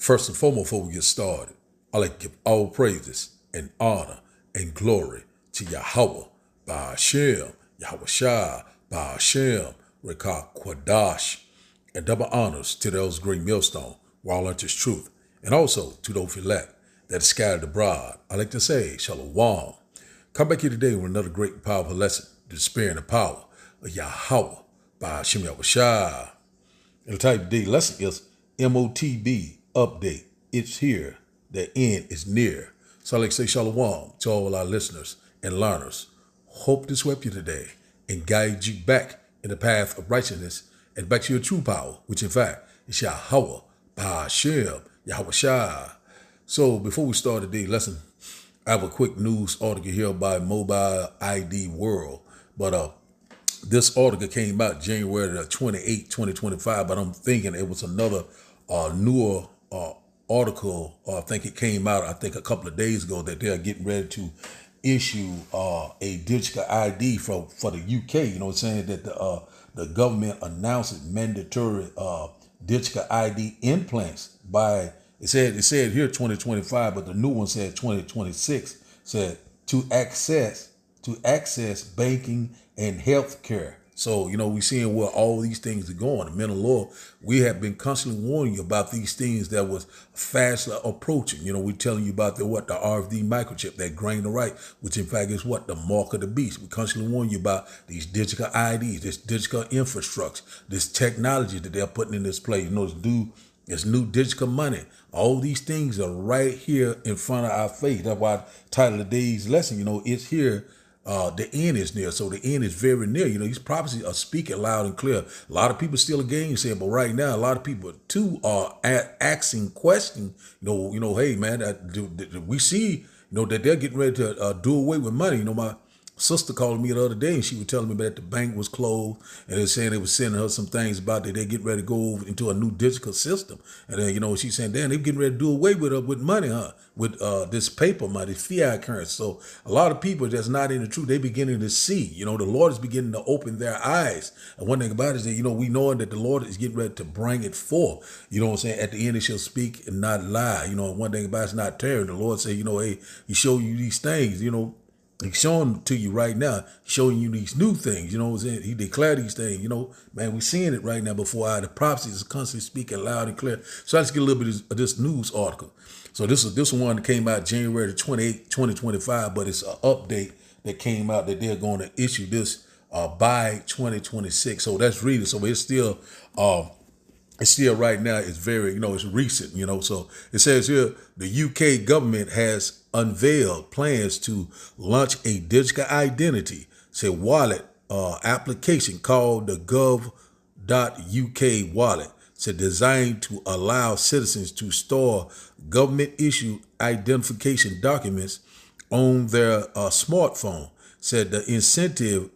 First and foremost, before we get started, I like to give all praises and honor and glory to Yahweh, Ba'ashem, Yahweh Shai, Ba'ashem, Rekah Kwadash, and double honors to those great millstone, where all unto truth, and also to those elect that are scattered abroad. I like to say, Shalom. Come back here today with another great and powerful lesson, the spirit and the power of Yahweh, Ba'ashem, Yahweh Shai. And the type of day lesson is Motb update. It's here. The end is near. So I like to say shalom to all our listeners and learners. Hope this helped you today and guide you back in the path of righteousness and back to your true power, which in fact is Yahweh, Ba'ashem, Yahweh Shai. So before we start today's lesson, I have a quick news article here by Motb World. But this article came out January 28, 2025, but I'm thinking it was another newer article. I think it came out, a couple of days ago, that they're getting ready to issue a digital ID for the UK. You know, saying that the government announced mandatory digital ID implants by, it said here 2025, but the new one said 2026, said to access banking and health care. So, you know, we're seeing where all these things are going. The men of law, we have been constantly warning you about these things that was fast approaching. You know, we're telling you about the RFD microchip, that grain of right, which in fact is the mark of the beast. We constantly warn you about these digital IDs, this digital infrastructure, this technology that they're putting in this place. You know, it's new digital money. All these things are right here in front of our face. That's why the title of today's lesson, you know, it's here. The end is near. So the end is very near. You know, these prophecies are speaking loud and clear. A lot of people still again saying, but right now, a lot of people too are asking questions. You know, hey man, we see, you know, that they're getting ready to do away with money. You know, my sister called me the other day and she was telling me that the bank was closed and they're saying they was sending her some things about that they get ready to go into a new digital system. And then, you know, she's saying, damn, they're getting ready to do away with money, with this paper money, fiat currency. So a lot of people that's not in the truth, they beginning to see, you know, the Lord is beginning to open their eyes. And one thing about it is that, you know, we know that the Lord is getting ready to bring it forth. You know what I'm saying? At the end, it shall speak and not lie. You know, one thing about it's not tearing. The Lord say, you know, hey, he show you these things, you know, he's showing to you right now, showing you these new things, you know what I'm saying? He declared these things, you know, man, we're seeing it right now before our, the prophecies is constantly speaking loud and clear. So let's get a little bit of this news article. So this one that came out January 28, 2025, but it's an update that came out that they're going to issue this by 2026. So that's reading. So it's still right now, it's very, you know, it's recent, you know. So it says here, the UK government has unveiled plans to launch a digital identity, say wallet application called the gov.uk wallet. It's designed to allow citizens to store government-issued identification documents on their smartphone. Said the incentive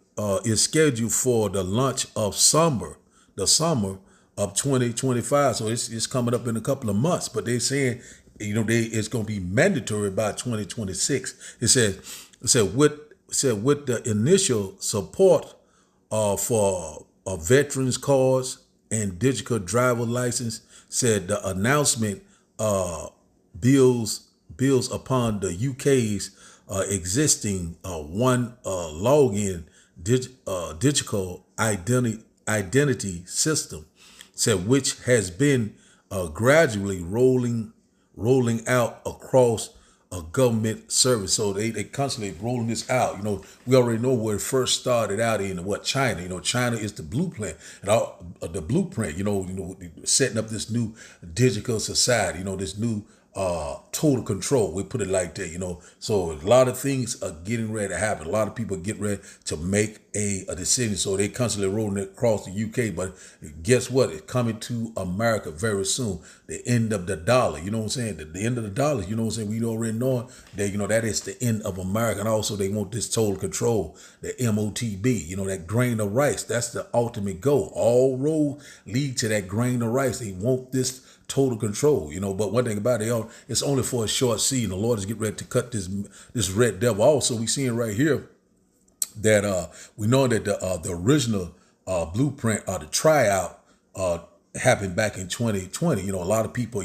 is scheduled for the launch of the summer of 2025. So it's coming up in a couple of months, but they're saying, you know, it's going to be mandatory by 2026. It said with the initial support for veterans cards and digital driver license, said the announcement builds upon the UK's existing one login digital identity system, said which has been gradually rolling out across a government service. So they constantly rolling this out. You know, we already know where it first started out in China. You know, China is the blueprint and all the blueprint. You know, setting up this new digital society. You know, this new total control. We put it like that. You know, so a lot of things are getting ready to happen. A lot of people get ready to make a decision. So they constantly rolling it across the UK. But guess what? It's coming to America very soon. The end of the dollar. You know what I'm saying? The end of the dollar. You know what I'm saying? We already know that, you know, that is the end of America. And also they want this total control, the MOTB, you know, that grain of rice. That's the ultimate goal. All roads lead to that grain of rice. They want this total control, you know. But one thing about it, it's only for a short season. The Lord is getting ready to cut this red devil. Also, we seeing right here that we know that the original blueprint, the tryout happened back in 2020. A lot of people,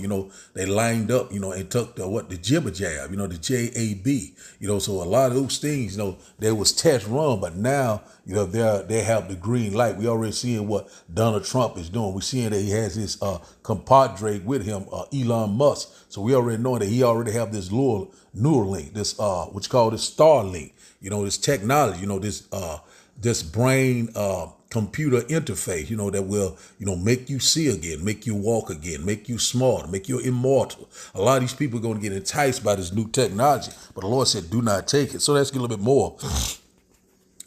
they lined up, and took the jibber jab, the JAB, so a lot of those things, there was test run, but now, they have the green light. We already seeing what Donald Trump is doing. We're seeing that he has his compadre with him, Elon Musk. So we already know that he already have this Neuralink, this what you call this Starlink, this technology, this brain computer interface, that will, make you see again, make you walk again, make you smart, make you immortal. A lot of these people are going to get enticed by this new technology, but the Lord said, do not take it. So let's get a little bit more.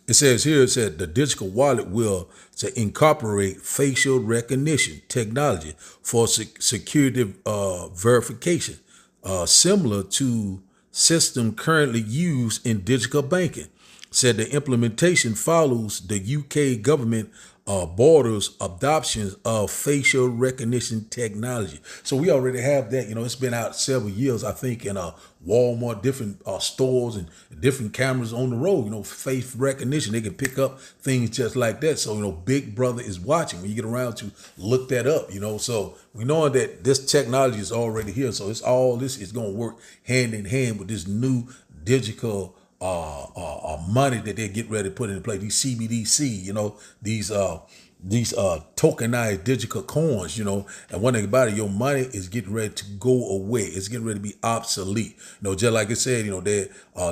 It says here, it said the digital wallet will incorporate facial recognition technology for security verification, similar to system currently used in digital banking. Said the implementation follows the UK government borders adoption of facial recognition technology. So we already have that. It's been out several years, I think, in Walmart, different stores and different cameras on the road. Face recognition. They can pick up things just like that. So, Big Brother is watching. When you get around to look that up, so we know that this technology is already here. So this is going to work hand in hand with this new digital money that they get ready to put into play. These CBDC, these tokenized digital coins, and one thing about it, your money is getting ready to go away. It's getting ready to be obsolete. Just like I said,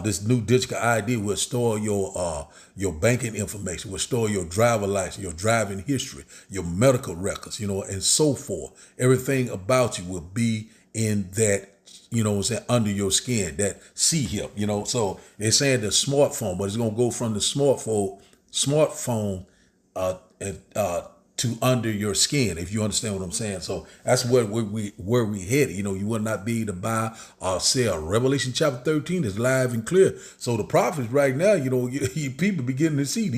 this new digital ID will store your banking information, will store your driver license, your driving history, your medical records, and so forth. Everything about you will be in that, under your skin, that C-hip, So they're saying the smartphone, but it's going to go from the smartphone to under your skin, if you understand what I'm saying. So that's where we headed. You will not be able to buy or sell. Revelation chapter 13 is live and clear. So the prophets right now, people beginning to see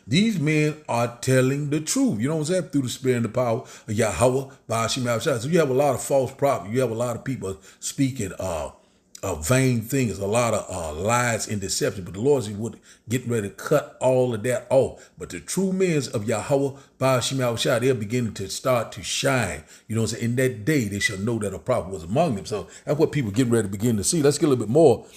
these men are telling the truth. You know what I'm saying? Through the spirit and the power of Yahweh, Ba'ashim Yahushua. So you have a lot of false prophets. You have a lot of people speaking vain things, a lot of lies and deception. But the Lord is getting ready to cut all of that off. But the true men of Yahweh, Ba'ashim Yahushua, they're beginning to start to shine. In that day, they shall know that a prophet was among them. So that's what people getting ready to begin to see. Let's get a little bit more.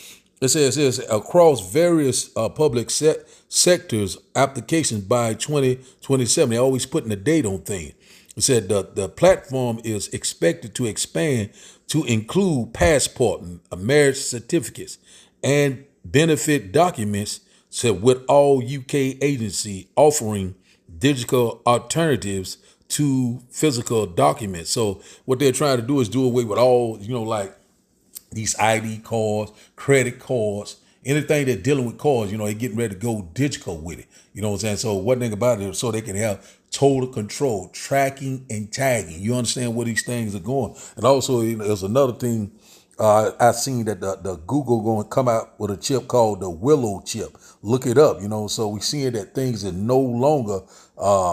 It says across various public sectors, applications by 2027. They're always putting a date on things. It said the platform is expected to expand to include passport, marriage certificates, and benefit documents, said with all UK agency offering digital alternatives to physical documents. So what they're trying to do is do away with all, like these ID cards, credit cards, anything that's dealing with cards, they're getting ready to go digital with it. You know what I'm saying? So one thing about it, so they can have total control, tracking and tagging. You understand where these things are going. And also, there's another thing. I've seen that the Google going to come out with a chip called the Willow chip. Look it up, so we're seeing that things are no longer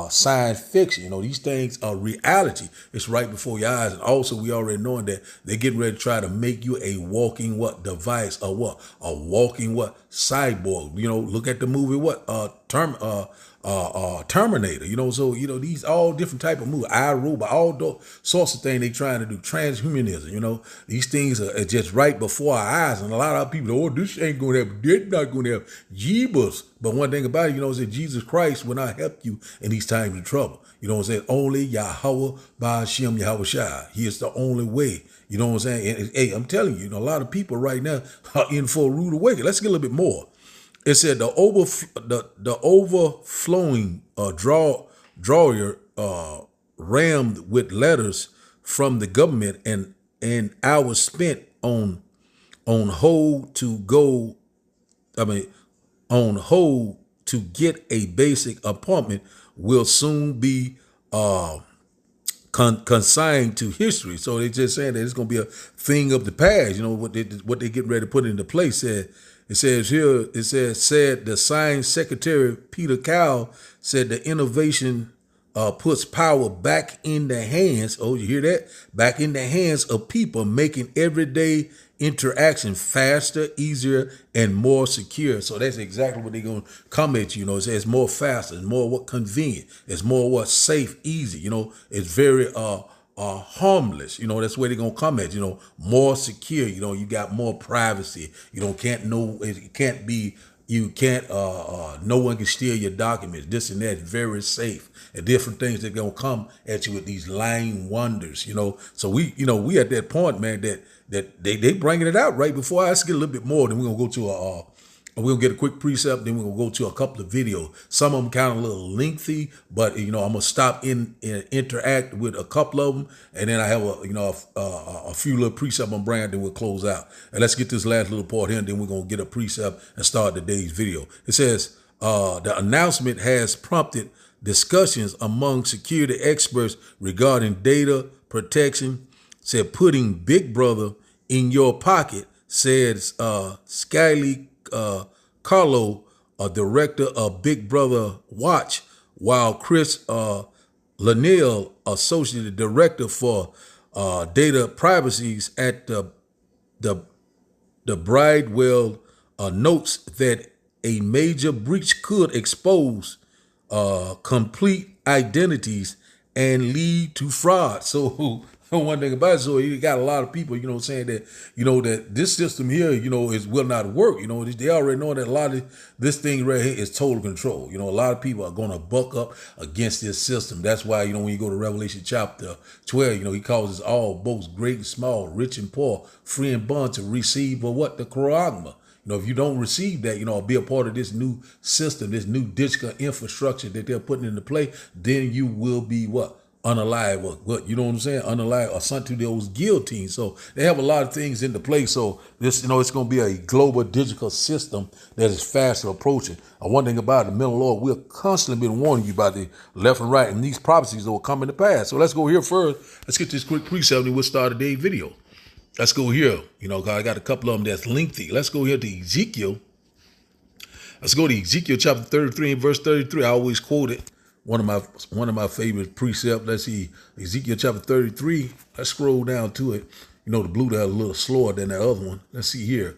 science fiction. These things are reality. It's right before your eyes. And also, we already knowing that they're getting ready to try to make you a walking device, or a walking cyborg. Look at the movie Terminator, so these all different type of movies, iRobot, all those sorts of things they trying to do. Transhumanism, these things are just right before our eyes, and a lot of people, this ain't gonna have, they're not gonna have Jeebus. But one thing about it, is that Jesus Christ will not help you in these times of trouble. Only Yahweh Ba'ashim Yahushua. He is the only way. You know what I'm saying? And, hey, I'm telling you, a lot of people right now are in for a rude awakening. Let's get a little bit more. It said the overflowing drawer rammed with letters from the government and hours spent on hold to get a basic appointment will soon be consigned to history. So they're just saying that it's going to be a thing of the past. What they get ready to put into place. It said the Science Secretary Peter Cowell said the innovation puts power back in the hands, oh, you hear that? Back in the hands of people, making everyday interaction faster, easier, and more secure. So that's exactly what they're going to come at you. You know, it's more faster, it's more what convenient, it's more what safe, easy. You know, it's very harmless. You know, that's where they're gonna come at. You know, more secure. You know, you got more privacy. You don't can't know it can't be. You can't. No one can steal your documents. This and that. Very safe. And different things that gonna come at you with these lying wonders. You know. So we at that point, man. That they bringing it out right before I get a little bit more. Then we're gonna go to we'll get a quick precept, then we're going to go to a couple of videos. Some of them kind of a little lengthy, but, you know, I'm going to stop in and interact with a couple of them. And then I have a few little precepts on brand, then we'll close out. And let's get this last little part here, and then we're going to get a precept and start today's video. It says, the announcement has prompted discussions among security experts regarding data protection. Said putting Big Brother in your pocket, says Skyly Carlo, a director of Big Brother Watch, while Chris Laniel, associate director for data privacies at the Bridewell, notes that a major breach could expose complete identities and lead to fraud. So one thing about it, so you got a lot of people, you know, saying that, you know, that this system here, you know, will not work. You know, they already know that a lot of this thing right here is total control. You know, a lot of people are going to buck up against this system. That's why, you know, when you go to Revelation chapter 12, you know, he calls us all, both great and small, rich and poor, free and bond, to receive what? The charagma. You know, if you don't receive that, you know, be a part of this new system, this new digital infrastructure that they're putting into play, then you will be what? Unalive, or what, you know what I'm saying? Unalive, or sent to those guillotines. So they have a lot of things into play. So this, you know, it's going to be a global digital system that is fast approaching. One thing about the mental Lord, we're constantly been warning you about the left and right and these prophecies that will come in the past. So let's go here first. Let's get this quick precept and we'll start today's video. Let's go here. You know, I got a couple of them that's lengthy. Let's go here to Ezekiel. Let's go to Ezekiel chapter 33 and verse 33. I always quote it. One of my favorite precepts. Let's see, Ezekiel chapter 33. Let's scroll down to it. You know, the blue there a little slower than that other one. Let's see here.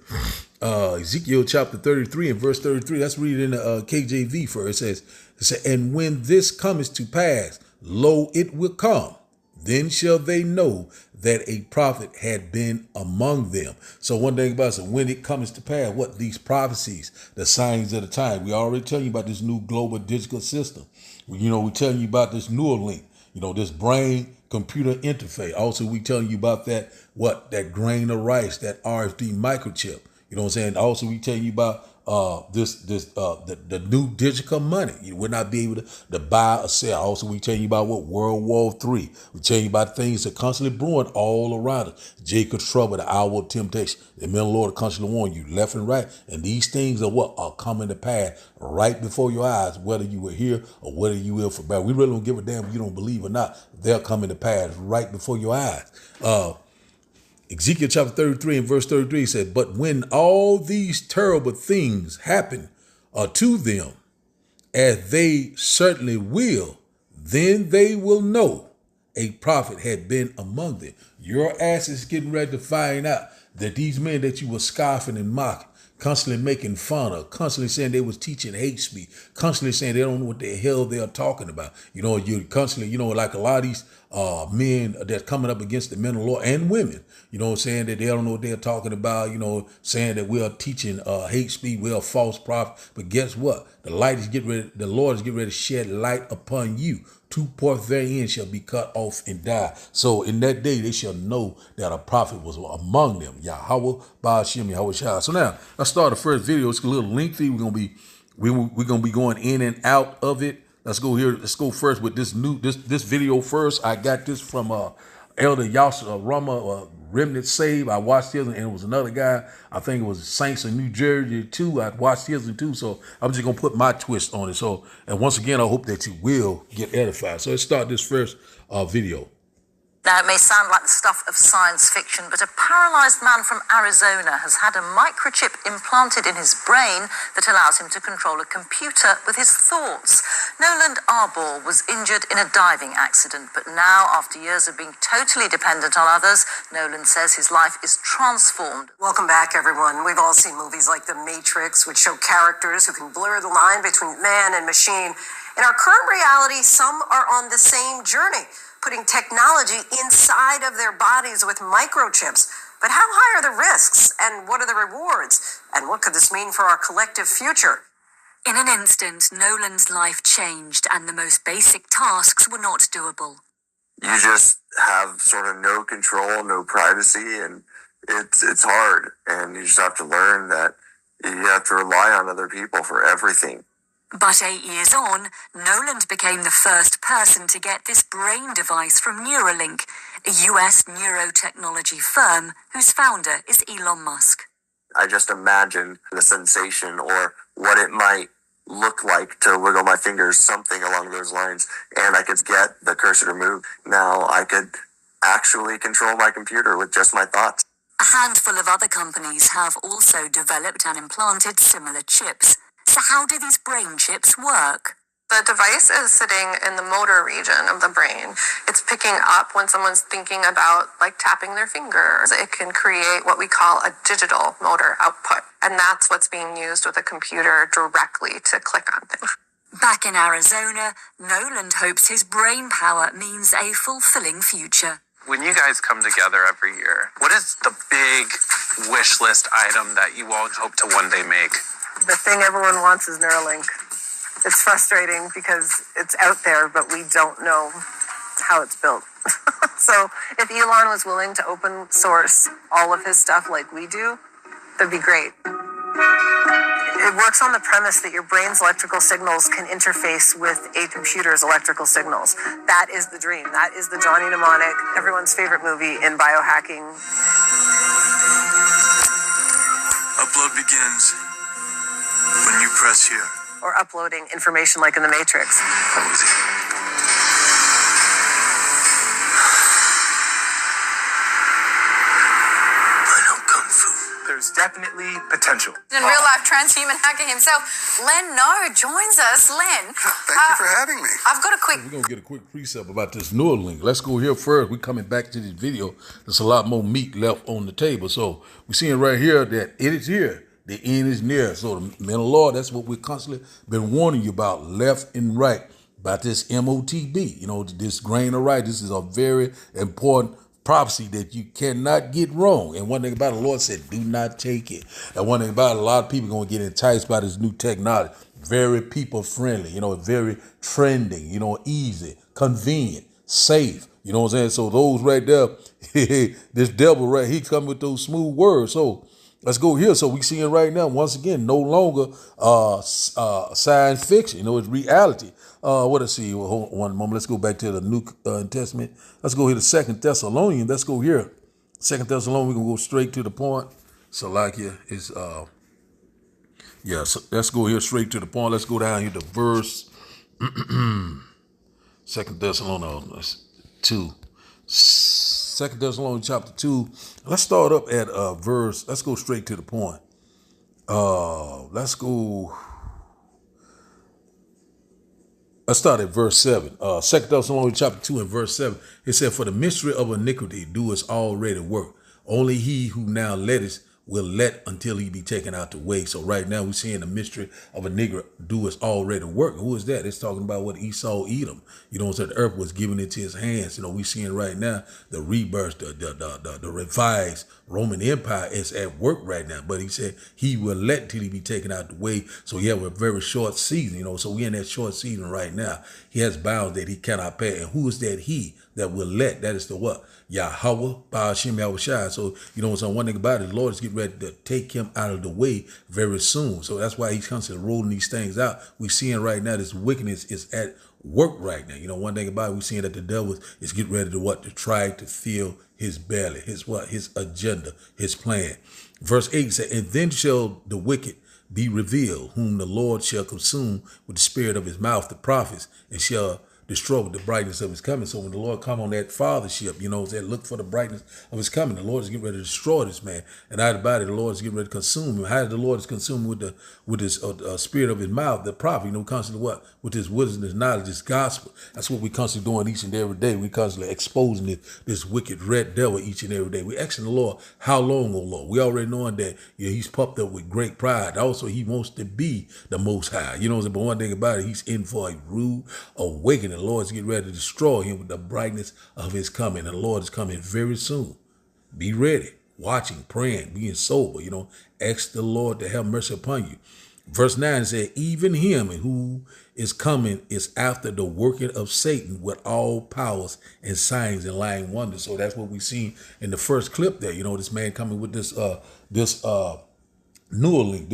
Ezekiel chapter 33 and verse 33. Let's read it in the KJV first. It says, and when this cometh to pass, lo, it will come. Then shall they know that a prophet had been among them. So one thing about it, when it comes to pass, what these prophecies, the signs of the time, we already tell you about this new global digital system. You know, we telling you about this Neuralink, you know, this brain computer interface. Also, we telling you about that grain of rice, that RFD microchip. You know what I'm saying? Also, we telling you about the new digital money. You will not be able to buy or sell. Also, we tell you about what World War III. We tell you about things that constantly brewing all around us. Jacob's trouble, the hour of temptation. The middle Lord constantly warn you left and right. And these things are what are coming to pass right before your eyes, whether you were here or whether you will for bad. We really don't give a damn if you don't believe or not. They're coming to pass right before your eyes. Ezekiel chapter 33 and verse 33 said, but when all these terrible things happen to them, as they certainly will, then they will know a prophet had been among them. Your ass is getting ready to find out that these men that you were scoffing and mocking, constantly making fun of, constantly saying they was teaching hate speech, constantly saying they don't know what the hell they're talking about. You know, you constantly, you know, like a lot of these men that's coming up against the men of the Lord and women, you know, saying that they don't know what they're talking about, you know, saying that we are teaching hate speech, we are false prophets. But guess what? The Lord is getting ready to shed light upon you. Two parts therein shall be cut off and die. So in that day they shall know that a prophet was among them. Yahweh, Ba'ashem, Yahweh Shah. So now let's start the first video. It's a little lengthy. We're gonna be going in and out of it. Let's go here. Let's go first with this video first. I got this from Elder Yasser Rama, Remnant Save. I watched his, and it was another guy. I think it was Saints in New Jersey too. I watched his too. So I'm just gonna put my twist on it. So, and once again, I hope that you will get edified. So let's start this first video. Now, it may sound like the stuff of science fiction, but a paralyzed man from Arizona has had a microchip implanted in his brain that allows him to control a computer with his thoughts. Noland Arbor was injured in a diving accident, but now, after years of being totally dependent on others, Noland says his life is transformed. Welcome back, everyone. We've all seen movies like The Matrix, which show characters who can blur the line between man and machine. In our current reality, some are on the same journey, putting technology inside of their bodies with microchips. But how high are the risks, and what are the rewards? And what could this mean for our collective future? In an instant, Noland's life changed, and the most basic tasks were not doable. You just have sort of no control, no privacy, and it's hard. And you just have to learn that you have to rely on other people for everything. But 8 years on, Noland became the first person to get this brain device from Neuralink, a US neurotechnology firm whose founder is Elon Musk. I just imagine the sensation or what it might look like to wiggle my fingers, something along those lines, and I could get the cursor to move. Now I could actually control my computer with just my thoughts. A handful of other companies have also developed and implanted similar chips. So how do these brain chips work? The device is sitting in the motor region of the brain. It's picking up when someone's thinking about tapping their fingers. It can create what we call a digital motor output. And that's what's being used with a computer directly to click on things. Back in Arizona, Noland hopes his brain power means a fulfilling future. When you guys come together every year, what is the big wish list item that you all hope to one day make? The thing everyone wants is Neuralink. It's frustrating because it's out there, but we don't know how it's built. So if Elon was willing to open source all of his stuff like we do, that'd be great. It works on the premise that your brain's electrical signals can interface with a computer's electrical signals. That is the dream. That is the Johnny Mnemonic, everyone's favorite movie in biohacking. Upload begins when you press here. Or uploading information like in The Matrix. There's definitely potential. In real life, transhuman hacker himself, Len No joins us. Len, thank you for having me. I've got a quick. We're gonna get a quick precept about this Neuralink. Let's go here first. We're coming back to this video. There's a lot more meat left on the table. So we're seeing right here that it is here. The end is near. So the men of the Lord, that's what we're constantly been warning you about, left and right, about this Motb. You know, this grain of right. This is a very important prophecy that you cannot get wrong. And one thing about it, the Lord said, do not take it. And one thing about it, a lot of people are going to get enticed by this new technology. Very people friendly, you know, very trending, you know, easy, convenient, safe. You know what I'm saying? So those right there, this devil right, he come with those smooth words. So let's go here. So we seeing right now, once again, no longer science fiction. You know, it's reality. What let's see. Hold on one moment. Let's go back to the New Testament. Let's go here to 2 Thessalonians. Let's go here. 2 Thessalonians. We're gonna go straight to the point. Salakia is so let's go here straight to the point. Let's go down here to verse 2 Thessalonians 2. 2 Thessalonians chapter 2. Let's start up at verse. Let's go straight to the point. Let's start at verse 7. 2 Thessalonians chapter 2 and verse 7. It said, for the mystery of iniquity doeth already work. Only he who now letteth will let until he be taken out the way. So right now we're seeing the mystery of a nigger doeth already work. Who is that? It's talking about what Esau Edom. You know, so the earth was given into his hands. You know, we're seeing right now the rebirth, the revised Roman Empire is at work right now. But he said he will let till he be taken out the way. So we have a very short season, you know. So we're in that short season right now. He has bounds that he cannot pay. And who is that he that will let? That is the what? Yahweh, Ba'ashem Yahushua. So, you know, so one thing about it, the Lord is getting ready to take him out of the way very soon. So that's why he's constantly rolling these things out. We're seeing right now this wickedness is at work right now. You know, one thing about it, we're seeing that the devil is getting ready to what? To try to fill his belly, his what? His agenda, his plan. Verse 8 said, and then shall the wicked be revealed, whom the Lord shall consume with the spirit of his mouth, the prophets, and shall destroy with the brightness of his coming. So when the Lord come on that fathership, look for the brightness of his coming. The Lord is getting ready to destroy this man. And out of the body, the Lord is getting ready to consume him. How did the Lord is consumed with his spirit of his mouth, the prophet, constantly what? With his wisdom, his knowledge, his gospel. That's what we constantly doing each and every day. We constantly exposing this wicked red devil each and every day. We asking the Lord, how long, O Lord? We already knowing that he's puffed up with great pride. Also, he wants to be the Most High. But one thing about it, he's in for a rude awakening. The Lord is getting ready to destroy him with the brightness of his coming. And the Lord is coming very soon. Be ready, watching, praying, being sober. Ask the Lord to have mercy upon you. Verse 9 said, even him who is coming is after the working of Satan with all powers and signs and lying wonders. So that's what we seen in the first clip there. This man coming with this Neuralink,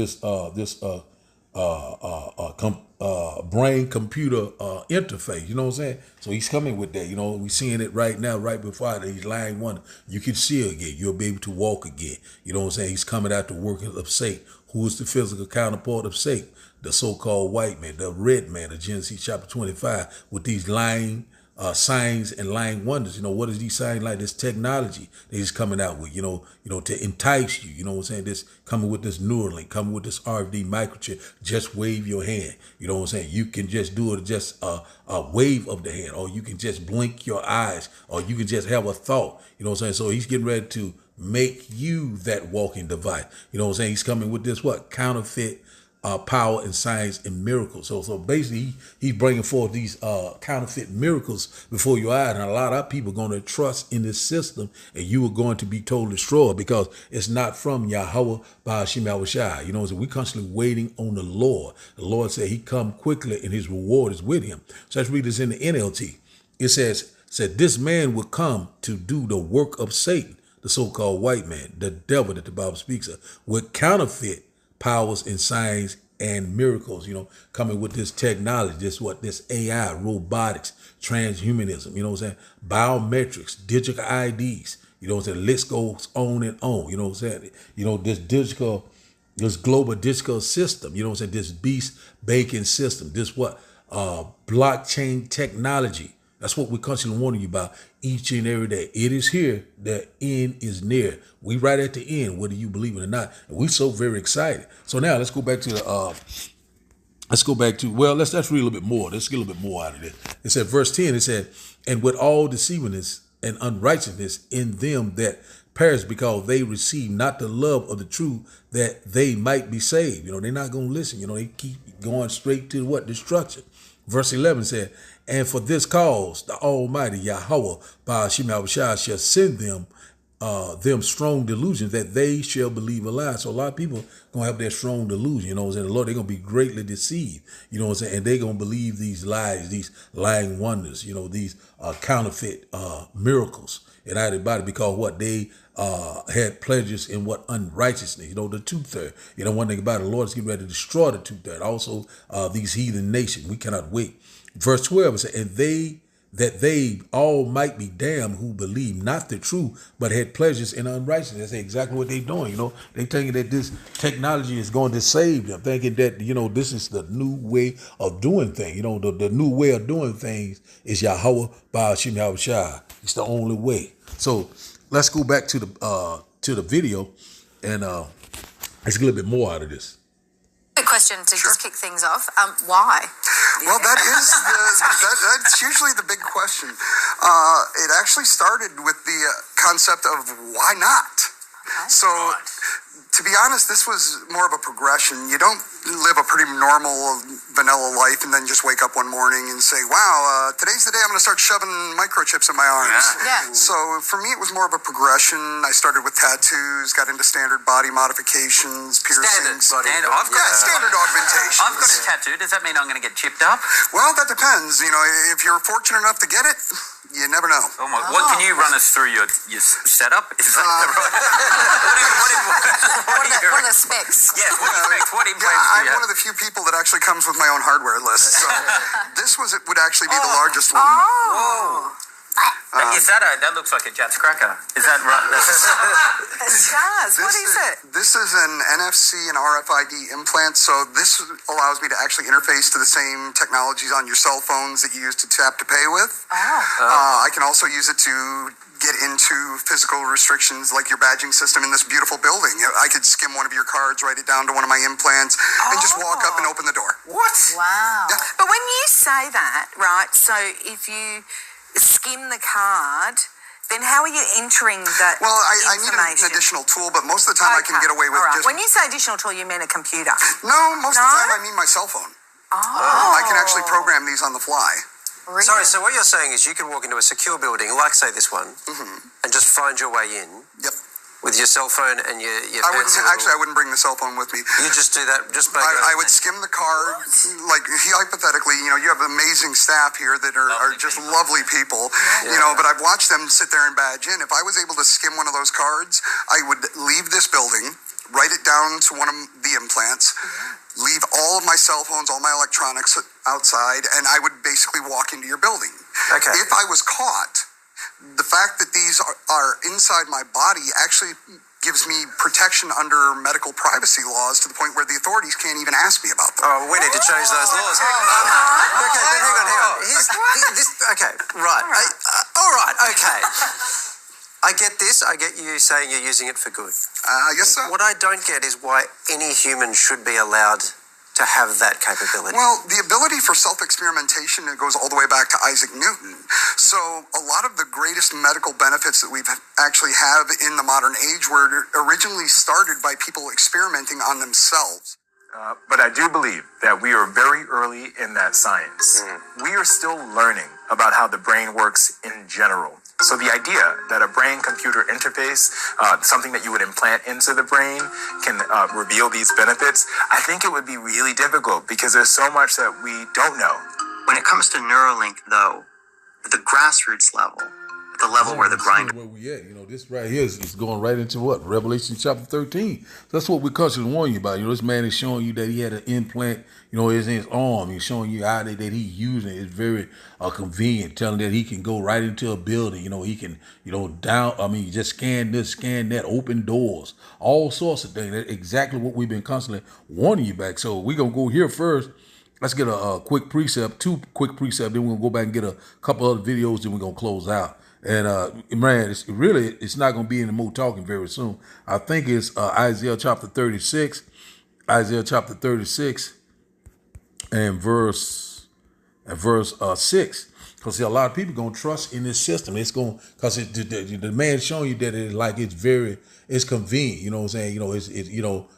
brain computer interface. You know what I'm saying? So he's coming with that. We seeing it right now, right before that. He's lying one. You can see again. You'll be able to walk again. You know what I'm saying? He's coming out the working of Satan. Who is the physical counterpart of Satan? The so-called white man, the red man of Genesis chapter 25, with these lying signs and lying wonders. What is these signs like? This technology that he's coming out with, to entice you. You know what I'm saying? This coming with this Neuralink, coming with this RFD microchip. Just wave your hand. You know what I'm saying? You can just do it, just a wave of the hand, or you can just blink your eyes, or you can just have a thought. You know what I'm saying? So he's getting ready to make you that walking device. You know what I'm saying? He's coming with this counterfeit power and signs and miracles. So basically, he's bringing forth these counterfeit miracles before your eyes, and a lot of people are going to trust in this system, and you are going to be totally destroyed because it's not from Yahweh by Hashem Yahushua. So we're constantly waiting on the Lord. The Lord said he come quickly, and his reward is with him. So let's read this in the NLT. It said this man will come to do the work of Satan, the so-called white man, the devil that the Bible speaks of, with counterfeit powers and signs and miracles, coming with this technology, this AI, robotics, transhumanism, biometrics, digital IDs, the list goes on and on, this global digital system, this beast baking system, blockchain technology. That's what we're constantly warning you about each and every day. It is here. The end is near. We right at the end, whether you believe it or not. And we're so very excited. So now let's go back to let's read a little bit more. Let's get a little bit more out of this. It said, verse 10, it said, and with all deceivingness and unrighteousness in them that perish, because they receive not the love of the truth, that they might be saved. They're not going to listen. They keep going straight to destruction. Verse 11 said, and for this cause, the Almighty Yahweh, by Hashem Yahushua, shall send them strong delusions that they shall believe a lie. So a lot of people going to have that strong delusion, the Lord, they're going to be greatly deceived, and they're going to believe these lies, these lying wonders, these counterfeit miracles and out of the body, because they had pleasures in unrighteousness, the 2/3. One thing about it, the Lord is getting ready to destroy the 2/3. Also, these heathen nations, we cannot wait. Verse 12, it said, and they all might be damned who believe not the truth, but had pleasures in unrighteousness. That's exactly what they're doing. They thinking that this technology is going to save them, thinking that, this is the new way of doing things. The new way of doing things is Yahweh by Hashem Yahushua. It's the only way. So let's go back to the video and let's get a little bit more out of this. A question to just kick things off. Why? Well, that's usually the big question. It actually started with the concept of why not? Okay. So, to be honest, this was more of a progression. You don't live a pretty normal, vanilla life and then just wake up one morning and say, wow, today's the day I'm going to start shoving microchips in my arms. Yeah. So for me, it was more of a progression. I started with tattoos, got into standard body modifications, piercings. Standard augmentation. I've got a tattoo. Does that mean I'm going to get chipped up? Well, that depends. If you're fortunate enough to get it, you never know. Oh my! What can you run us through your setup? Is that right? What are the specs? Yeah, what implants do you I'm have? one of the few people that actually comes with my own hardware list. So this would actually be the largest one. Oh. That looks like a Jets cracker. Is that right? Chaz, what is it? This is an NFC and RFID implant, so this allows me to actually interface to the same technologies on your cell phones that you use to tap to pay with. I can also use it to get into physical restrictions like your badging system in this beautiful building. I could skim one of your cards, write it down to one of my implants, and just walk up and open the door. What? Wow. Yeah. But when you say that, right, so if you skim the card, then how are you entering that Well, I need an information? additional tool, but most of the time I can get away with All right. just... When you say additional tool, you mean a computer? No, most of the time I mean my cell phone. I can actually program these on the fly. Really? Sorry, so what you're saying is you can walk into a secure building, like say this one, and just find your way in. Yep. With your cell phone and your I wouldn't bring the cell phone with me. You just do that just by I would skim the card, like hypothetically, you have amazing staff here that are just lovely people, but I've watched them sit there and badge in. If I was able to skim one of those cards, I would leave this building, write it down to one of the implants, leave all of my cell phones, all my electronics outside, and I would basically walk into your building. Okay. If I was caught, the fact that these are inside my body actually gives me protection under medical privacy laws to the point where the authorities can't even ask me about them. Oh, we need to change those laws. Okay, but hang on. Right. All right, okay. I get this. I get you saying you're using it for good. Yes, sir. What I don't get is why any human should be allowed to have that capability. Well, the ability for self-experimentation, it goes all the way back to Isaac Newton. So a lot of the greatest medical benefits that we've actually have in the modern age were originally started by people experimenting on themselves. But I do believe that we are very early in that science. We are still learning about how the brain works in general. So the idea that a brain-computer interface, something that you would implant into the brain, can reveal these benefits, I think it would be really difficult because there's so much that we don't know. When it comes to Neuralink, though, at the grassroots level, the level where the grind... Where we at, this right here is going right into what? Revelation chapter 13. That's what we're constantly warning you about. This man is showing you that he had an implant, is in his arm. He's showing you how that he's using it. It's very convenient, telling that he can go right into a building. He can, just scan this, scan that, open doors, all sorts of things. That's exactly what we've been constantly warning you back. So we're going to go here first. Let's get a quick precept, 2 quick precepts. Then we're going to go back and get a couple other videos. Then we're going to close out. And man, it's not going to be any more talking very soon. I think it's Isaiah chapter 36, and verse 6. Because a lot of people going to trust in this system. It's going because the man showing you that it's convenient. You know what I'm saying?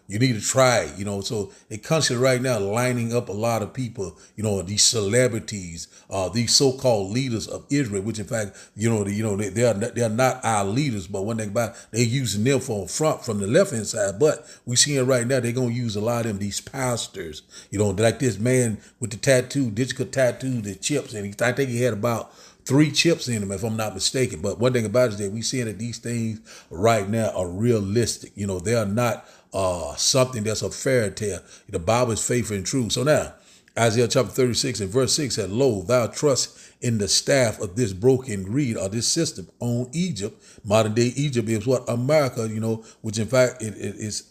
You need to try it. So it constantly right now lining up a lot of people. These celebrities, these so-called leaders of Israel, which in fact, they're not our leaders. But one thing about it, they're using them from the left hand side. But we seeing right now they're gonna use a lot of them, these pastors. Like this man with the digital tattoo, the chips, and I think he had about 3 chips in them, if I'm not mistaken. But one thing about it is that we seeing that these things right now are realistic. They are not something that's a fairy tale. The Bible is faithful and true. So now, Isaiah chapter 36 and verse 6 said, "Lo, thou trust in the staff of this broken reed or this system on Egypt." Modern day Egypt is what? America, which in fact it is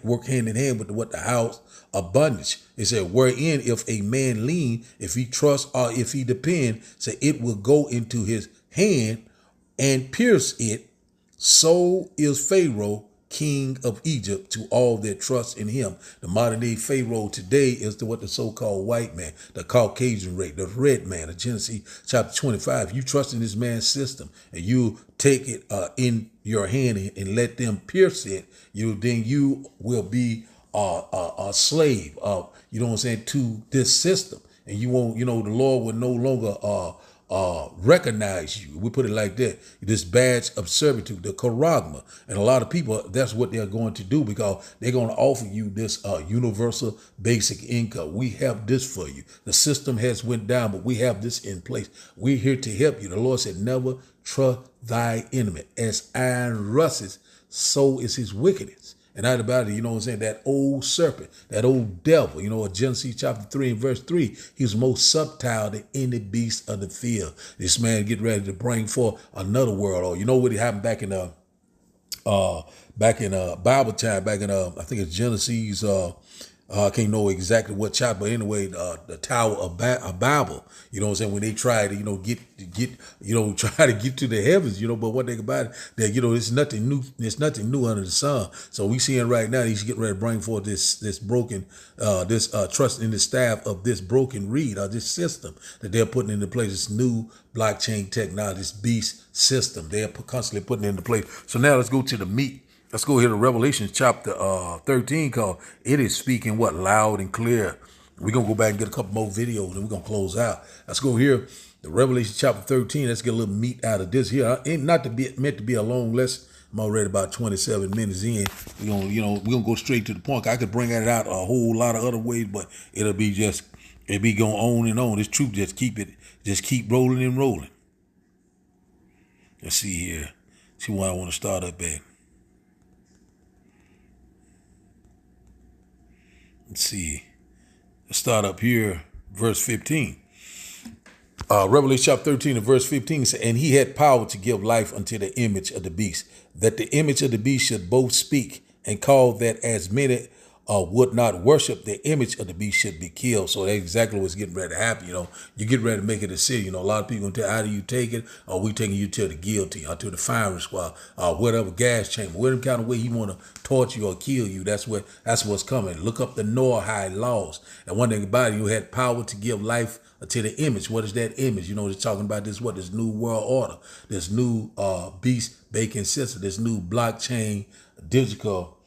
work hand in hand with the house of bondage. It said, "Wherein if a man lean, if he trust or if he depend, say it will go into his hand and pierce it. So is Pharaoh, king of Egypt, to all that trust in him." The modern day Pharaoh today is what the so-called white man, the Caucasian race, the red man, of Genesis chapter 25. You trust in this man's system and you take it in your hand and let them pierce it, then you will be a slave of, to this system. And you won't, the Lord will no longer recognize you. We put it like that. This badge of servitude, the charagma. And a lot of people, that's what they're going to do, because they're going to offer you this universal basic income. We have this for you. The system has went down, but we have this in place. We're here to help you. The Lord said, "Never trust thy enemy. As iron rusts, so is his wickedness." And out about it, you know what I'm saying, that old serpent, that old devil, you know, Genesis chapter 3 and verse 3, he's most subtle than any beast of the field. This man get ready to bring forth another world. Or you know what happened back in Bible time, back in I think it's Genesis. I can't know exactly what chapter, but anyway, the Tower of Babel. You know what I'm saying? When they try to, try to get to the heavens, but one thing about it, that it's nothing new. There's nothing new under the sun. So we seeing right now, he's getting ready to bring forth this broken, trust in the staff of this broken reed, or this system that they're putting into place. This new blockchain technology, this beast system, they're constantly putting into place. So now let's go to the meat. Let's go here to Revelation chapter 13, called It Is Speaking What? Loud and Clear. We're going to go back and get a couple more videos, and we're going to close out. Let's go here to Revelation chapter 13. Let's get a little meat out of this here. Ain't not to be meant to be a long lesson. I'm already about 27 minutes in. We're gonna go straight to the point. I could bring it out a whole lot of other ways, but it'll be going on and on. This truth just keep rolling and rolling. Let's see here. See where I want to start up at. Let's see. Let's start up here, verse 15. Revelation chapter 13 and verse 15 says, and he had power to give life unto the image of the beast, that the image of the beast should both speak and call that as many would not worship the image of the beast should be killed. So that's exactly what's getting ready to happen. You get ready to make a decision. A lot of people going to tell either you take it or we taking you to the guillotine or to the firing squad or whatever gas chamber, whatever kind of way he want to torture you or kill you. That's what's coming. Look up the Noahide laws. And one thing about it, you had power to give life to the image. What is that image? They're talking about this new world order, this new beast baking system, this new blockchain digital.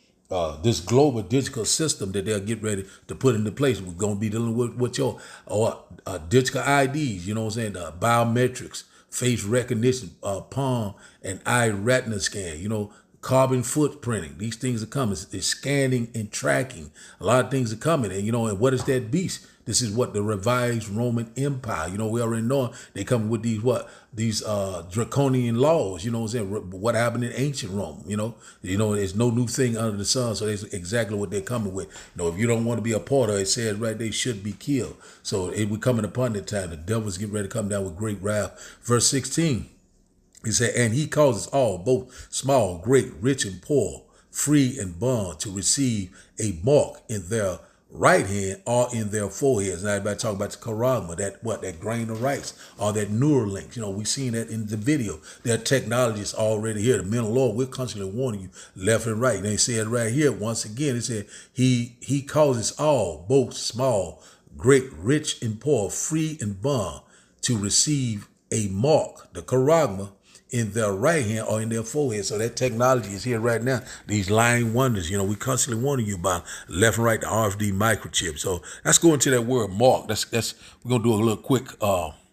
This global digital system that they'll get ready to put into place. We're going to be dealing with your digital IDs, biometrics, face recognition, palm and eye retina scan, carbon footprinting. These things are coming. It's scanning and tracking. A lot of things are coming. And, and what is that beast? This is what the revised Roman Empire, we already know they come with these draconian laws, what happened in ancient Rome, there's no new thing under the sun. So that's exactly what they're coming with. If you don't want to be a part of it, it says right, they should be killed. So we're coming upon that time. The devil's getting ready to come down with great wrath. Verse 16, he said, and he causes all, both small, great, rich and poor, free and bond, to receive a mark in their right hand or in their foreheads. Now everybody talk about the charagma, that grain of rice, or that Neuralink. We seen that in the video. Their technology is already here. The men of the Lord, we're constantly warning you left and right. And they said right here, once again, it said, he causes all, both small, great, rich and poor, free and bond, to receive a mark, the charagma, in their right hand or in their forehead. So that technology is here right now. These lying wonders, we constantly warning you about left and right, the RFD microchip. So let's go into that word mark. We're gonna do a little quick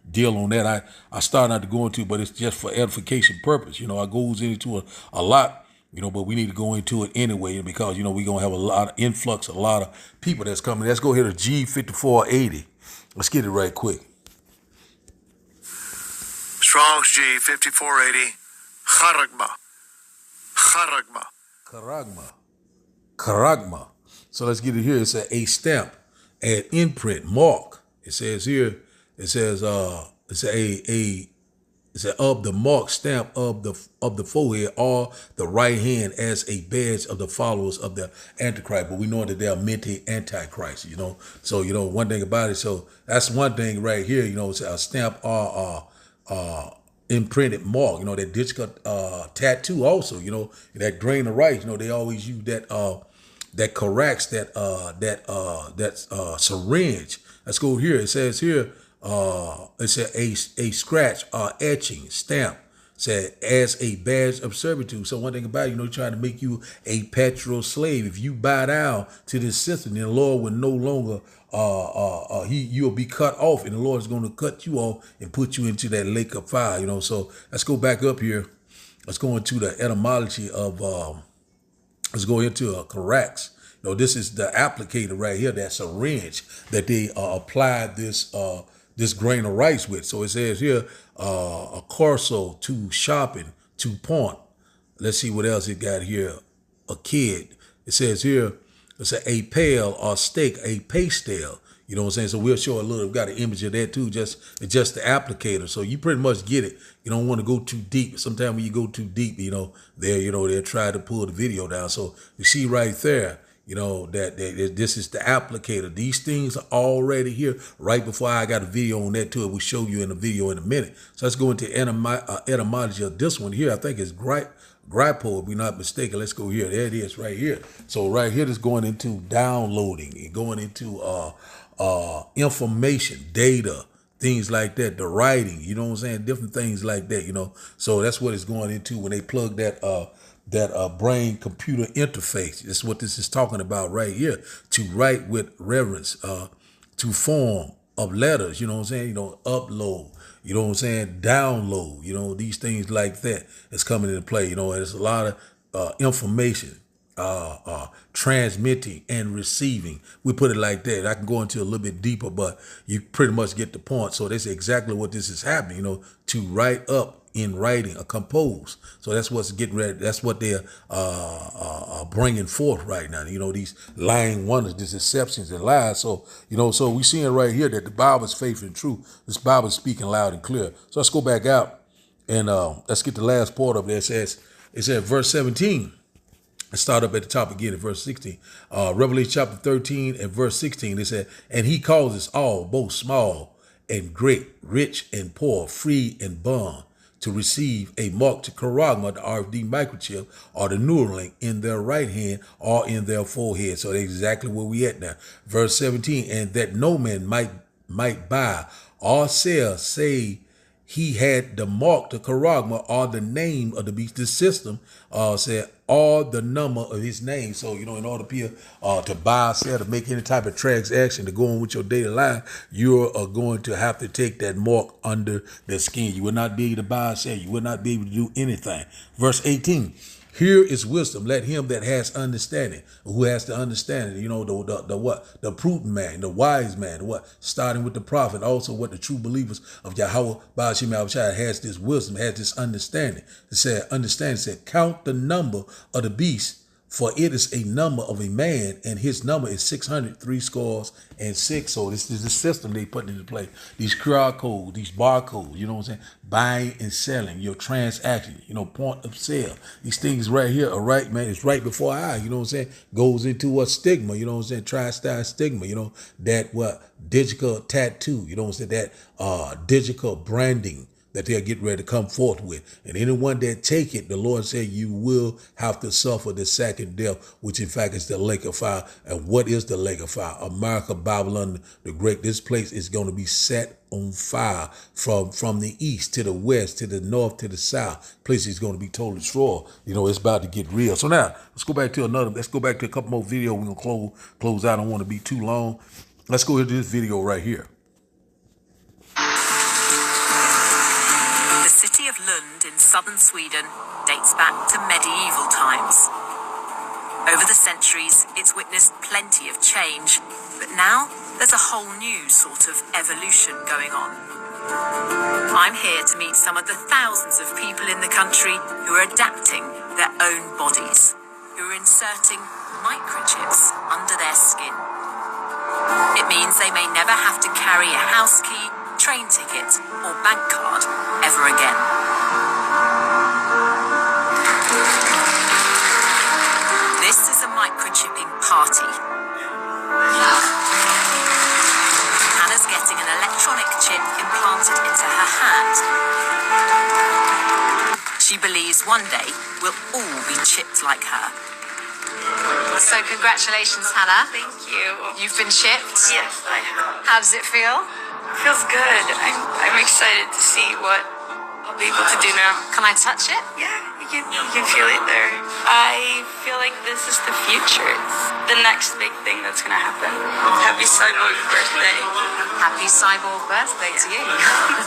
deal on that. I started not to go into, but it's just for edification purpose. I goes into a lot, but we need to go into it anyway because we're gonna have a lot of influx, a lot of people that's coming. Let's go here to G5480. Let's get it right quick. Strong's G 5480. Charagma. So let's get it here. It's a stamp, an imprint, mark. It says here. It says it's of the mark stamp of the forehead or the right hand as a badge of the followers of the Antichrist. But we know that they are mente Antichrist. So one thing about it. So that's one thing right here. It's a stamp or imprinted mark, that digital tattoo also, that grain of rice, they always use that corrects that syringe. Let's go here. It says here, it's a scratch etching stamp, said as a badge of servitude. So one thing about it, trying to make you a petrol slave. If you bow down to this system, then the Lord will no longer you'll be cut off, and the Lord is going to cut you off and put you into that lake of fire. So let's go back up here. Let's go into the etymology of let's go into Carax. This is the applicator right here, that syringe that they applied this grain of rice with. So it says here, a corso to sharpen, to point. Let's see what else it got here. A kid, It says here, it's a pale or steak, a pastel. You know what I'm saying? So we'll show a little, we got an image of that too, just the applicator. So you pretty much get it. You don't want to go too deep. Sometimes when you go too deep, they'll try to pull the video down. So you see right there, that this is the applicator. These things are already here. Right before I got a video on that too, we'll show you in the video in a minute. So let's go into etymology of this one here. I think it's Gripo, if we're not mistaken. Let's go here. There it is right here. So right here is going into downloading and going into information, data, things like that, the writing, you know what I'm saying? Different things like that, So that's what it's going into when they plug that brain computer interface. That's what this is talking about right here. To write with reverence, to form of letters, you know what I'm saying? Upload, you know what I'm saying? Download, these things like that is coming into play. There's a lot of information. Transmitting and receiving. We put it like that. I can go into a little bit deeper, but you pretty much get the point. So that's exactly what this is happening, to write up in writing or compose. So that's what's getting ready. That's what they're bringing forth right now. These lying wonders, these deceptions and lies. So, so we seeing right here that the Bible is faithful and true. This Bible is speaking loud and clear. So let's go back out and let's get the last part of it. It says verse 17. Let's start up at the top again at verse 16. Revelation chapter 13 and verse 16, it said, and he causes all, both small and great, rich and poor, free and bond, to receive a mark to charagma, the RFD microchip, or the Neuralink in their right hand or in their forehead. So that's exactly where we at now. Verse 17, and that no man might buy or sell, say he had the mark, the charagma, or the name of the beast. The system said, or the number of his name. So, in order to buy, sell, to make any type of transaction, to go on with your daily life, you are going to have to take that mark under the skin. You will not be able to buy or sell. You will not be able to do anything. Verse 18. Here is wisdom. Let him that has understanding, who has the understanding, the prudent man, the wise man, starting with the prophet, also what the true believers of Yahweh Ba'ashim Abishai has this wisdom, has this understanding. It said, count the number of the beast, for it is a number of a man, and his number is 603 So this is the system they put into play. These QR codes, these barcodes, you know what I'm saying? Buying and selling, your transaction, point of sale. These things right here are right, man. It's right before our eye, you know what I'm saying? Goes into a stigma, you know what I'm saying? Tri-style stigma, that digital tattoo, you know what I'm saying? That digital branding that they'll get ready to come forth with. And anyone that take it, the Lord said, you will have to suffer the second death, which in fact is the lake of fire. And what is the lake of fire? America, Babylon, the Great. This place is going to be set on fire from the east to the west, to the north, to the south. Place is going to be totally destroyed. It's about to get real. So now, let's go back to a couple more videos. We're going to close out. I don't want to be too long. Let's go into this video right here. Lund in southern Sweden dates back to medieval times. Over the centuries, it's witnessed plenty of change, but now there's a whole new sort of evolution going on. I'm here to meet some of the thousands of people in the country who are adapting their own bodies, who are inserting microchips under their skin. It means they may never have to carry a house key, train ticket, or bank card ever again. This is a microchipping party. Hannah's getting an electronic chip implanted into her hand. She believes one day we'll all be chipped like her. So congratulations, Hannah. Thank you. You've been chipped? Yes, I have. How does it feel? Feels good. I'm excited to see what I'll be able to do now. Can I touch it? Yeah, you can feel it there. I feel like this is the future. It's the next big thing that's gonna happen. Happy cyborg birthday. Happy cyborg birthday to you.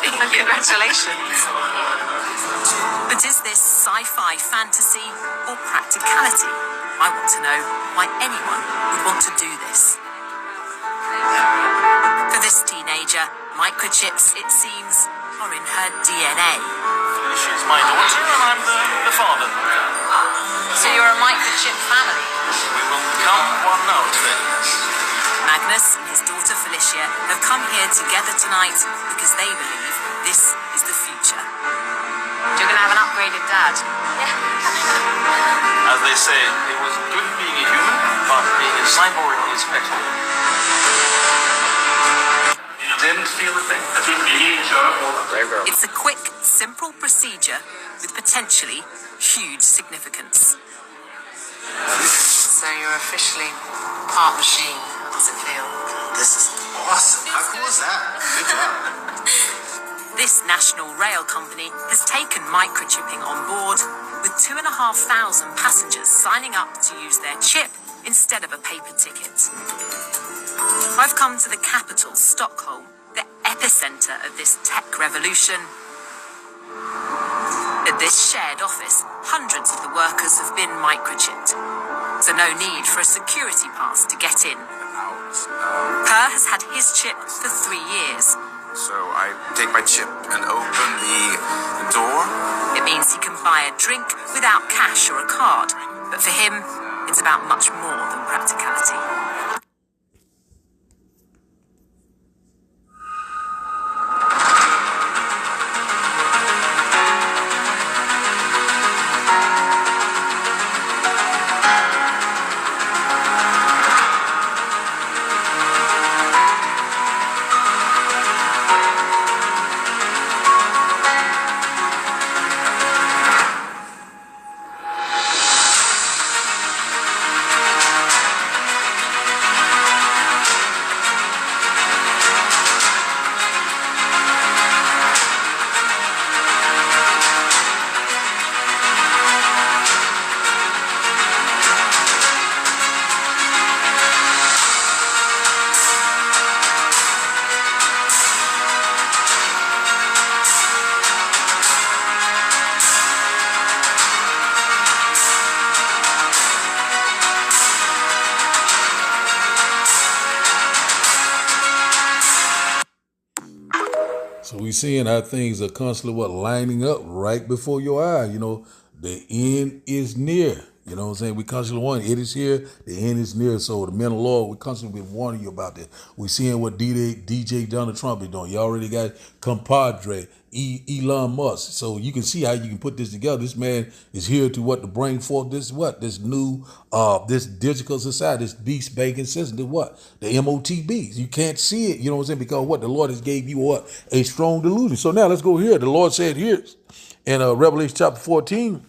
Thank you. Congratulations. But is this sci-fi fantasy or practicality? I want to know why anyone would want to do this. For this teenager, microchips, it seems, are in her DNA. She's my daughter and I'm the father. So you're a microchip family? We Magnus and his daughter Felicia have come here together tonight because they believe this is the future. You're going to have an upgraded dad. As they say, it was good being a human, but being a cyborg is better. Didn't feel a thing. It's a quick, simple procedure with potentially huge significance. So you're officially part machine. How does it feel? This is awesome. How cool is that? Good job. This national rail company has taken microchipping on board, with 2,500 passengers signing up to use their chip instead of a paper ticket. I've come to the capital, Stockholm, the epicenter of this tech revolution. At this shared office, hundreds of the workers have been microchipped, so no need for a security pass to get in. Per has had his chip for 3 years. So I take my chip and open the door. It means he can buy a drink without cash or a card, but for him, it's about much more than practicality. So we seeing how things are constantly lining up right before your eye. You know, the end is near. You know what I'm saying? We constantly warn it is here, the end is near. So the men of the Lord, we constantly been warning you about this. We seeing what DJ Donald Trump is doing. You already got compadre, Elon Musk. So you can see how you can put this together. This man is here to bring forth this new this digital society, this beast banking system, the Motbs. You can't see it, you know what I'm saying, because the Lord has gave you a strong delusion. So now let's go here. The Lord said here in Revelation chapter 14.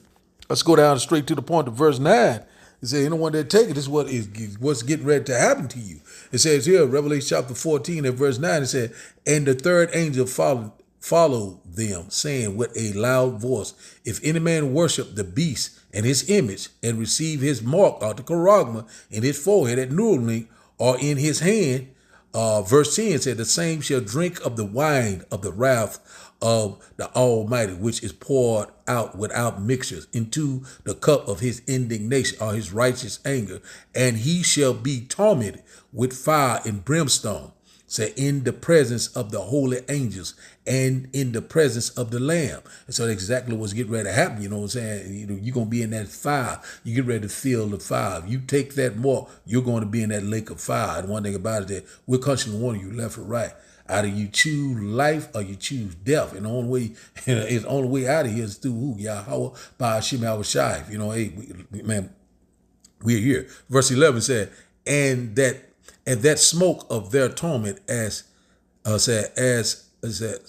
Let's go down straight to the point of verse 9. It says, anyone that take it, this is what's getting ready to happen to you. It says here, Revelation chapter 14 and verse 9, it said, and the third angel followed them, saying with a loud voice, if any man worship the beast and his image, and receive his mark or the charagma in his forehead at Neuralink or in his hand, verse 10 said, the same shall drink of the wine of the wrath of the Almighty, which is poured out without mixtures into the cup of his indignation or his righteous anger, and he shall be tormented with fire and brimstone, say, in the presence of the holy angels and in the presence of the Lamb. And so that's exactly what's getting ready to happen. You know what I'm saying? You're going to be in that fire. You get ready to feel the fire. If you take that mark, you're going to be in that lake of fire. And one thing about it, that we're constantly warning you left or right. Either you choose life or you choose death. And the only way, it's the only way out of here is through who? Yahweh, by Hashem Shai. You know, hey, we're here. Verse 11 said, and that smoke of their torment as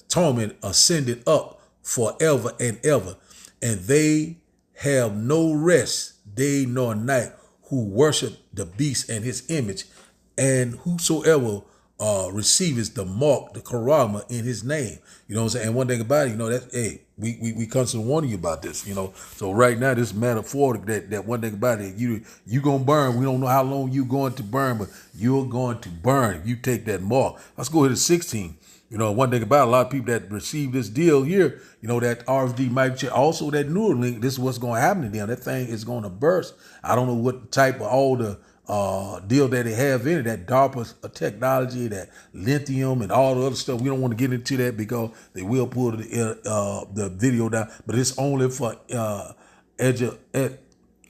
torment ascended up forever and ever, and they have no rest day nor night who worship the beast and his image, and whosoever receives the mark, the charagma in his name. You know what I'm saying? And one thing about it, you know, that, hey, we constantly warning you about this, you know. So right now, this metaphoric that one thing about it, you gonna burn. We don't know how long you going to burn, but you're going to burn if you take that mark. Let's go ahead to 16. You know, one thing about a lot of people that receive this deal here, you know, that RFD microchip, also that Neuralink, this is what's going to happen to them. That thing is going to burst. I don't know what type of all the deal that they have in it, that DARPA technology, that lithium and all the other stuff. We don't want to get into that because they will pull the video down, but it's only for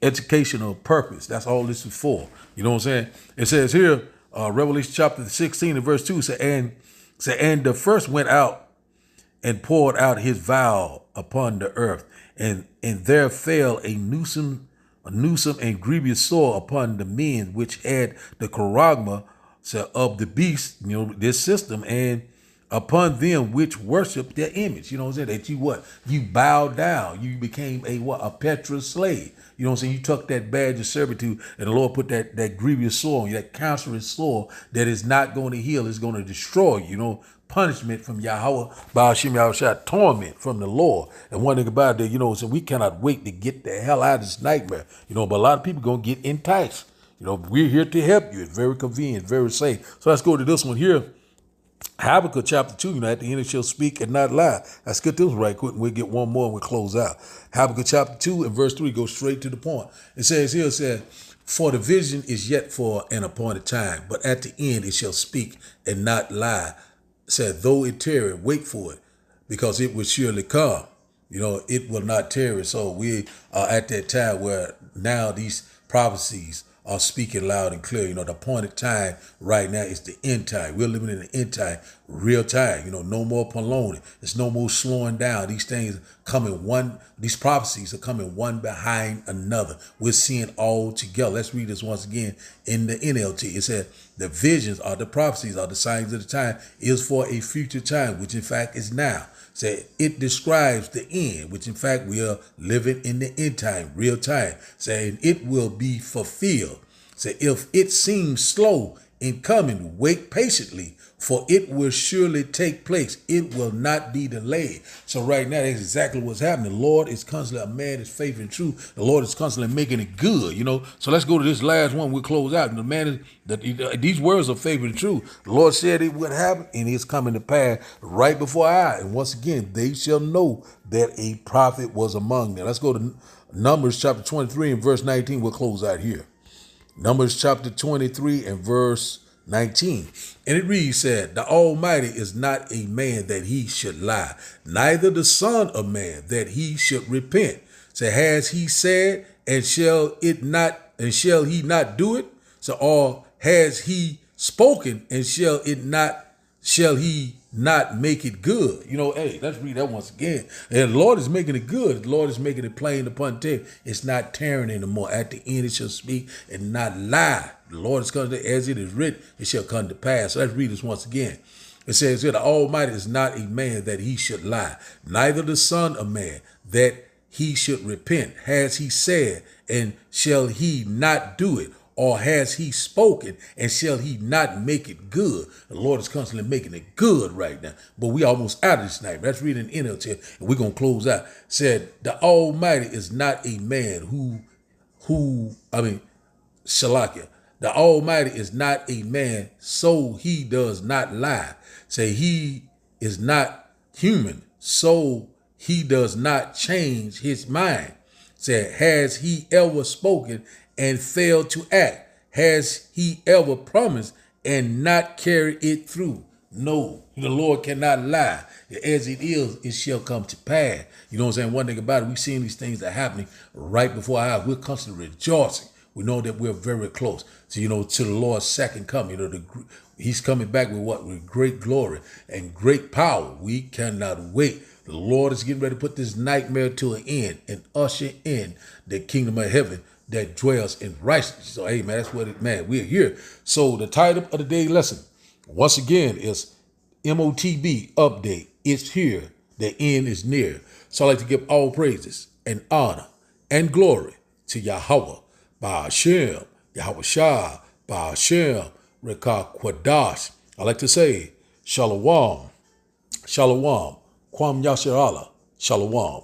educational purpose. That's all this is for. You know what I'm saying? It says here, Revelation chapter 16 and verse 2, and the first went out and poured out his vial upon the earth, and there fell a newsome and grievous sore upon the men which had the charagma of the beast, this system, and upon them which worship their image. You know what I'm saying? That you bowed down. You became a Petra slave. You know what I'm saying? You took that badge of servitude, and the Lord put that grievous sore on you, that cancerous sore that is not going to heal, is going to destroy you. Punishment from Yahweh, Ba'ashim Yahushua, torment from the Lord. And one thing about it, so we cannot wait to get the hell out of this nightmare. But a lot of people going to get enticed. We're here to help you. It's very convenient, very safe. So let's go to this one here. Habakkuk chapter 2, at the end it shall speak and not lie. Let's get this right quick and we'll get one more and we'll close out. Habakkuk chapter 2 and verse 3 goes straight to the point. It says here, for the vision is yet for an appointed time, but at the end it shall speak and not lie. It said, though it tarry, wait for it, because it will surely come. It will not tarry. So we are at that time where now these prophecies are speaking loud and clear. The appointed time right now is the end time. We're living in the end time, real time. No more prolonging. There's no more slowing down. These things these prophecies are coming one behind another. We're seeing all together. Let's read this once again in the NLT. It said, the visions are the prophecies, are the signs of the time, is for a future time, which in fact is now. Say it describes the end, which in fact we are living in the end time, real time. Saying it will be fulfilled. Say if it seems slow in coming, wait patiently, for it will surely take place. It will not be delayed. So right now, that's exactly what's happening. The Lord is constantly, a man is faithful and true. The Lord is constantly making it good, So let's go to this last one. We'll close out. And the man is, these words are faithful and true. The Lord said it would happen, and it's coming to pass right before our eyes. And once again, they shall know that a prophet was among them. Let's go to Numbers chapter 23 and verse 19. We'll close out here. Numbers chapter 23 and verse 19. And it reads, said, the Almighty is not a man that he should lie, neither the Son of Man that he should repent. So has he said, and shall he not do it? So, or has he spoken, and shall he not make it good? Hey, let's read that once again. And the Lord is making it good. The Lord is making it plain upon tape. It's not tearing anymore. At the end it shall speak and not lie. The Lord is coming, as it is written, it shall come to pass. So let's read this once again. It says here, the Almighty is not a man that he should lie, neither the Son of Man that he should repent. Has he said, and shall he not do it? Or has he spoken, and shall he not make it good? The Lord is constantly making it good right now. But we almost out of this night. Let's read an NLT, and we're going to close out. Said, the Almighty is not a man Shalakia. The Almighty is not a man, so he does not lie. Say, he is not human, so he does not change his mind. Say, has he ever spoken and failed to act? Has he ever promised and not carried it through? No, the Lord cannot lie. As it is, it shall come to pass. You know what I'm saying? One thing about it, we've seen these things that are happening right before our eyes. We're constantly rejoicing. We know that we're very close to the Lord's second coming. He's coming back with what? With great glory and great power. We cannot wait. The Lord is getting ready to put this nightmare to an end and usher in the kingdom of heaven that dwells in righteousness. So, hey, man, that's what we're here. So the title of the day lesson, once again, is Motb update. It's here. The end is near. So I'd like to give all praises and honor and glory to Yahweh, Ba'ashim, Yahushua, Ba'ashim, Rekah Kwadash. I like to say, Shalom, Shalom, Kwam Yasher Allah, Shalom.